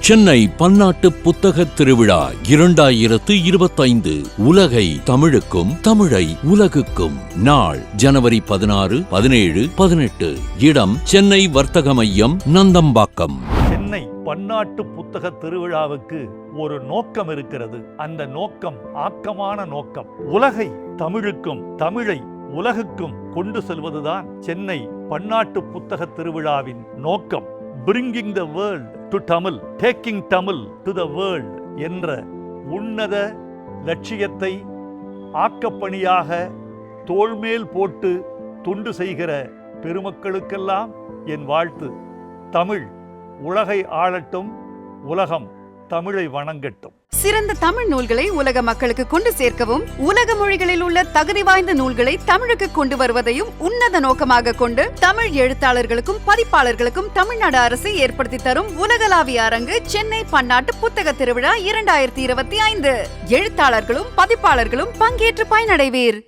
சென்னை பன்னாட்டு புத்தக திருவிழா 2025 உலகை தமிழுக்கும் தமிழை உலகுக்கும். நாள் ஜனவரி 16, 17, 18. இடம் சென்னை வர்த்தக மையம், நந்தம்பாக்கம். சென்னை பன்னாட்டு புத்தக திருவிழாவுக்கு ஒரு நோக்கம் இருக்கிறது. அந்த நோக்கம் ஆக்கமான நோக்கம். உலகை தமிழுக்கும் தமிழை உலகுக்கும் கொண்டு செல்வதுதான் சென்னை பன்னாட்டு புத்தக திருவிழாவின் நோக்கம். Bringing the world to Tamil, taking Tamil to the world என்ற உன்னத லட்சியத்தை ஆக்கப்பணியாக தோள்மேல் போட்டு தொண்டு செய்கிற பெருமக்களுக்கெல்லாம் என் வாழ்த்து. தமிழ் உலகை ஆளட்டும், உலகம் தமிழை வணங்கட்டும். சிறந்த தமிழ் நூல்களை உலக மக்களுக்கு கொண்டு சேர்க்கவும், உலக மொழிகளில் உள்ள தகுதி வாய்ந்த நூல்களை தமிழுக்கு கொண்டு வருவதையும் உன்னத நோக்கமாக கொண்டு தமிழ் எழுத்தாளர்களுக்கும் பதிப்பாளர்களுக்கும் தமிழ்நாடு அரசு ஏற்படுத்தி தரும் உலகளாவிய அரங்கு சென்னை பன்னாட்டு புத்தக திருவிழா 2025. எழுத்தாளர்களும் பதிப்பாளர்களும் பங்கேற்று பயனடைவீர்.